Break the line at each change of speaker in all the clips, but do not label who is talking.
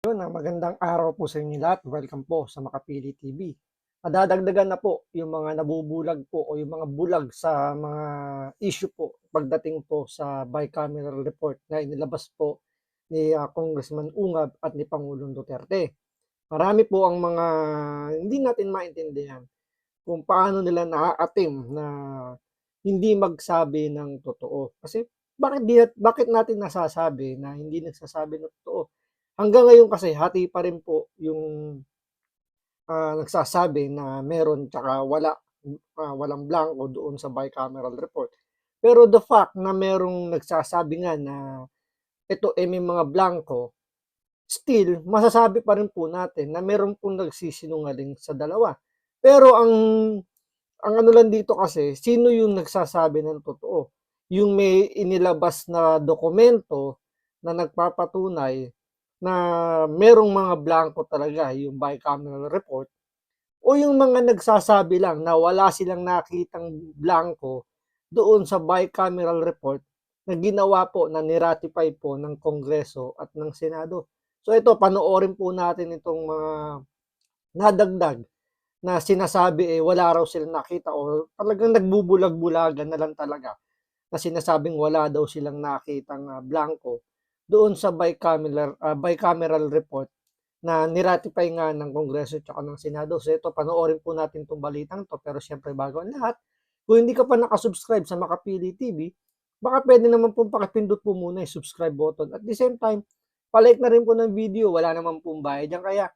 Magandang araw po sa inyo lahat. Welcome po sa Makapili TV. Madadagdagan na po yung mga nabubulag po o yung mga bulag sa mga issue po pagdating po sa bicameral report na inilabas po ni Congressman Ungab at ni Pangulong Duterte. Marami po ang mga hindi natin maintindihan kung paano nila naaatim na hindi magsabi ng totoo. Kasi bakit natin nasasabi na hindi nagsasabi ng totoo? Hanggang ngayon kasi hati pa rin po yung nagsasabi na meron tsaka walang blanco doon sa bicameral report. Pero the fact na merong nagsasabi nga na ito may mga blanco, still masasabi pa rin po natin na meron pong nagsisinungaling sa dalawa. Pero ang ano lang dito kasi, sino yung nagsasabi ng totoo? Yung may inilabas na dokumento na nagpapatunay na merong mga blanco talaga yung bicameral report, o yung mga nagsasabi lang na wala silang nakitang blanco doon sa bicameral report na ginawa po, na niratify po ng Kongreso at ng Senado. So ito, panoorin po natin itong mga nadagdag na sinasabi wala raw silang nakita o talagang nagbubulag-bulagan na lang talaga na sinasabing wala daw silang nakitang blanco doon sa bicameral report na niratify nga ng Kongreso at ng Senado. So ito, panoorin po natin itong balitang to. Pero syempre, bago ang lahat, kung hindi ka pa nakasubscribe sa Makapili TV, baka pwede naman pong pakipindot po muna yung subscribe button. At the same time, palike na rin po ng video. Wala naman pong bayad yan. Kaya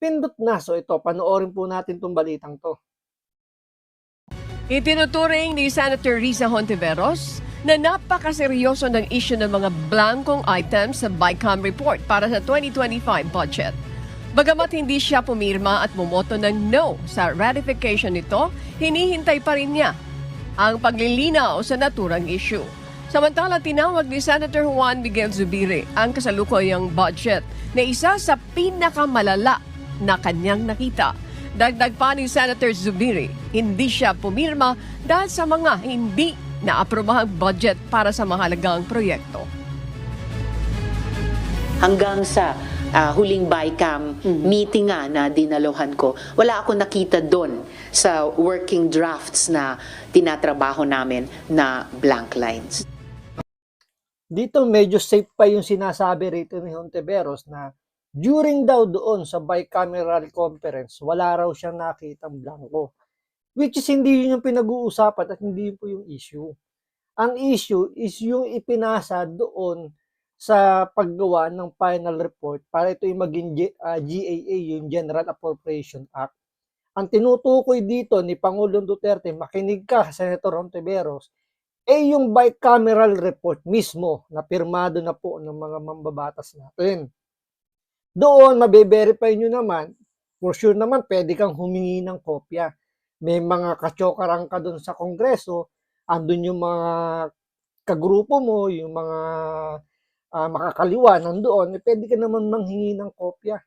pindot na. So ito, panoorin po natin itong balitang to.
Itinuturing ni Senator Risa Hontiveros na napakaseryoso ng issue ng mga blankong items sa BICAM report para sa 2025 budget. Bagamat hindi siya pumirma at bumoto ng no sa ratification nito, hinihintay pa rin niya ang paglilinaw sa naturang issue. Samantala, tinawag ni Senator Juan Miguel Zubiri ang kasalukuyang budget na isa sa pinakamalala na kanyang nakita. Dagdag pa ni Senator Zubiri, hindi siya pumirma dahil sa mga hindi naaprobahang budget para sa mahalagang proyekto.
Hanggang sa huling BICAM meeting nga na dinalohan ko, wala ako nakita doon sa working drafts na tinatrabaho namin na blank lines.
Dito medyo safe pa yung sinasabi rito ni Hontiveros na during daw doon sa bicameral conference, wala raw siyang nakitang blanco. Which is hindi yun yung pinag-uusapan at hindi po yung issue. Ang issue is yung ipinasa doon sa paggawa ng final report para ito yung maging GAA, yung General Appropriation Act. Ang tinutukoy dito ni Pangulong Duterte, makinig ka, Senator Hontiveros, yung bicameral report mismo na pirmado na po ng mga mambabatas natin. Doon, mabe-verify nyo naman, for sure naman, pwede kang humingi ng kopya. May mga kachokarang ka doon sa Kongreso, andun yung mga kagrupo mo, yung mga makakaliwa nandoon, pwede ka naman manghingi ng kopya.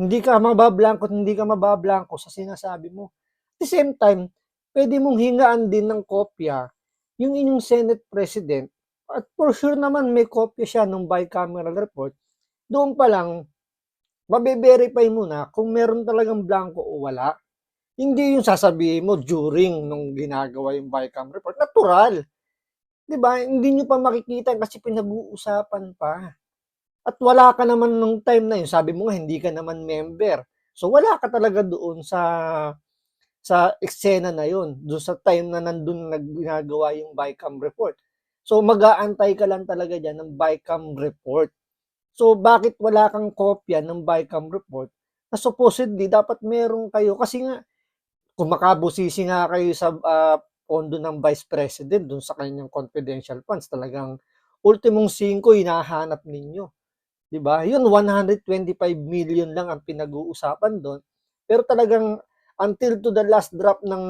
Hindi ka mabablanko sa sinasabi mo. At the same time, pwede mong hingaan din ng kopya yung inyong Senate President, at for sure naman may kopya siya ng bicameral report. Doon pa lang, mabe-verify mo na kung meron talagang blanco o wala. Hindi yung sasabihin mo during nung ginagawa yung BICAM report. Natural. 'Di ba? Hindi nyo pa makikita kasi pinag-uusapan pa. At wala ka naman nung time na yun. Sabi mo nga, hindi ka naman member. So wala ka talaga doon sa eksena na yun. Doon sa time na nandun ginagawa yung BICAM report. So mag-aantay ka lang talaga dyan ng BICAM report. So bakit wala kang kopya ng BICAM report na supposedly dapat meron kayo? Kasi nga, kung makabusisi nga kayo sa pondo ng Vice President dun sa kanyang confidential funds, talagang ultimong 5 hinahanap ninyo. 'Di ba? Yun, 125 million lang ang pinag-uusapan doon. Pero talagang until to the last drop ng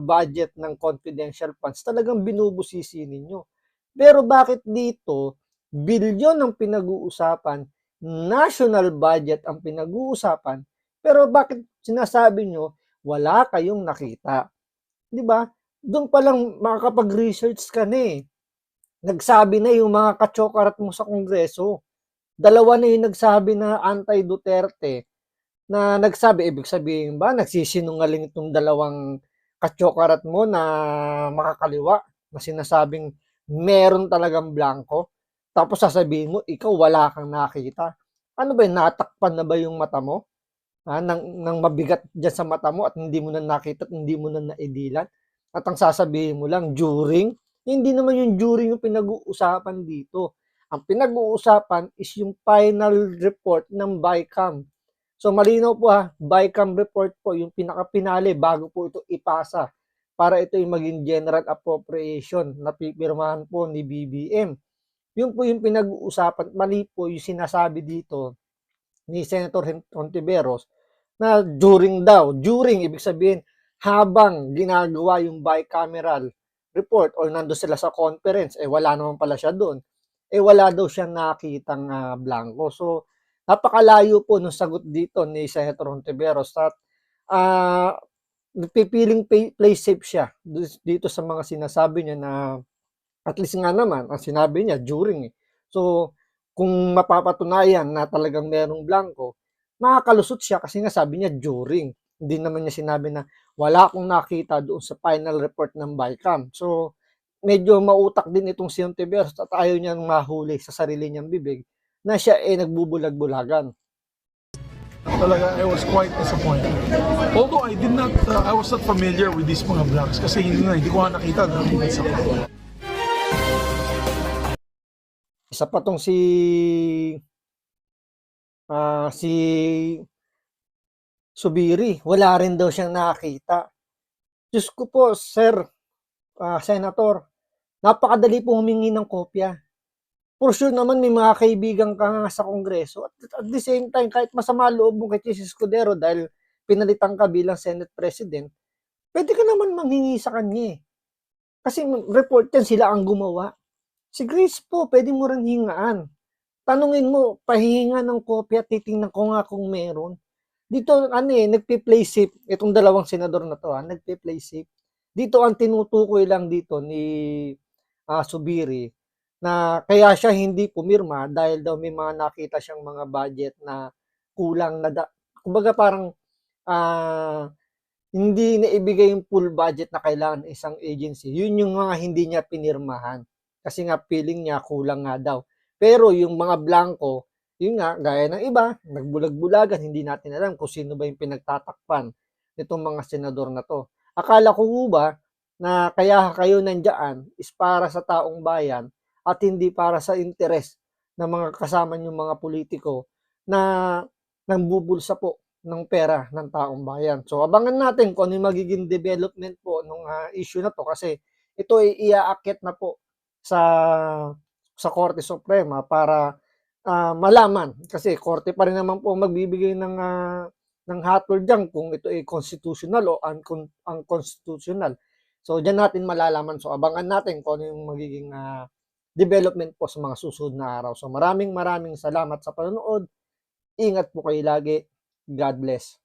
budget ng confidential funds, talagang binubusisi ninyo. Pero bakit dito, bilyon ang pinag-uusapan, national budget ang pinag-uusapan, pero bakit sinasabi nyo, wala kayong nakita? 'Di ba? Doon pa lang makakapag-research ka na eh. Nagsabi na yung mga kachokarat mo sa Kongreso. Dalawa na yung nagsabi na anti-Duterte na nagsabi, ibig sabihin ba, nagsisinungaling itong dalawang katsokarat mo na makakaliwa na sinasabing meron talagang blanco. Tapos sasabihin mo, ikaw wala kang nakita. Ano ba yun, natakpan na ba yung mata mo? Nang mabigat dyan sa mata mo at hindi mo na nakita at hindi mo na naidilan? At ang sasabihin mo lang, during? Hindi naman yung during yung pinag-uusapan dito. Ang pinag-uusapan is yung final report ng BICAM. So malinaw po BICAM report po yung pinaka-pinali bago po ito ipasa para ito yung maging general appropriation na pipirmahan po ni BBM. Yun po yung pinag-uusapan. Mali po yung sinasabi dito ni Senator Hontiveros na during, ibig sabihin, habang ginagawa yung bicameral report or nando sila sa conference, wala naman pala siya doon, wala daw siyang nakitang blanco. So, napakalayo po ng sagot dito ni Senator Hontiveros at nagpipiling play safe siya dito sa mga sinasabi niya na at least nga naman, ang sinabi niya, during. So, kung mapapatunayan na talagang merong blanco, makakalusot siya kasi nga sabi niya during. Hindi naman niya sinabi na wala akong nakita doon sa final report ng BICAM. So, medyo mautak din itong si Ontiveros at ayaw niyang mahuli sa sarili niyang bibig na siya nagbubulag-bulagan.
Talaga, I was quite disappointed. Although I was not familiar with these mga vlogs kasi hindi ko nga nakita dahil sa
Isa pa tong si Subiri, wala rin daw siyang nakita. Diyos ko po, Sir Senator, napakadali po humingi ng kopya. For sure naman may mga kaibigan ka nga sa Kongreso. At the same time, kahit masama loob mo kay Chis Escudero dahil pinalitan ka bilang Senate President, pwede ka naman manghingi sa kanya. Kasi report yan, sila ang gumawa. Si Grace po, pwede mo rin hingaan. Tanungin mo, pahihinga ng kopya, titingnan ko nga kung meron. Dito, nagpi-play safe. Itong dalawang senador na to, nagpi-play safe. Dito, ang tinutukoy lang dito ni Subiri, na kaya siya hindi pumirma dahil daw may mga nakita siyang mga budget na kulang na, kumbaga parang, hindi na ibigay yung full budget na kailangan ng isang agency. Yun yung mga hindi niya pinirmahan. Kasi nga feeling niya kulang nga daw. Pero yung mga blanco, yun nga, gaya ng iba, nagbulag-bulagan, hindi natin alam kung sino ba yung pinagtatakpan nitong mga senador na to. Akala ko ba na kaya kayo nandiyan is para sa taong bayan at hindi para sa interes ng mga kasama niyong mga politiko na nangbubulsa po ng pera ng taong bayan. So abangan natin kung ano yung magiging development po ng issue na to kasi ito ay iaakit na po sa Korte Suprema para malaman kasi korte pa rin naman po magbibigay ng hatol diyan kung ito ay constitutional o unconstitutional. So diyan natin malalaman. So abangan natin kung ano yung magiging development po sa mga susunod na araw. So maraming salamat sa panonood. Ingat po kayo lagi. God bless.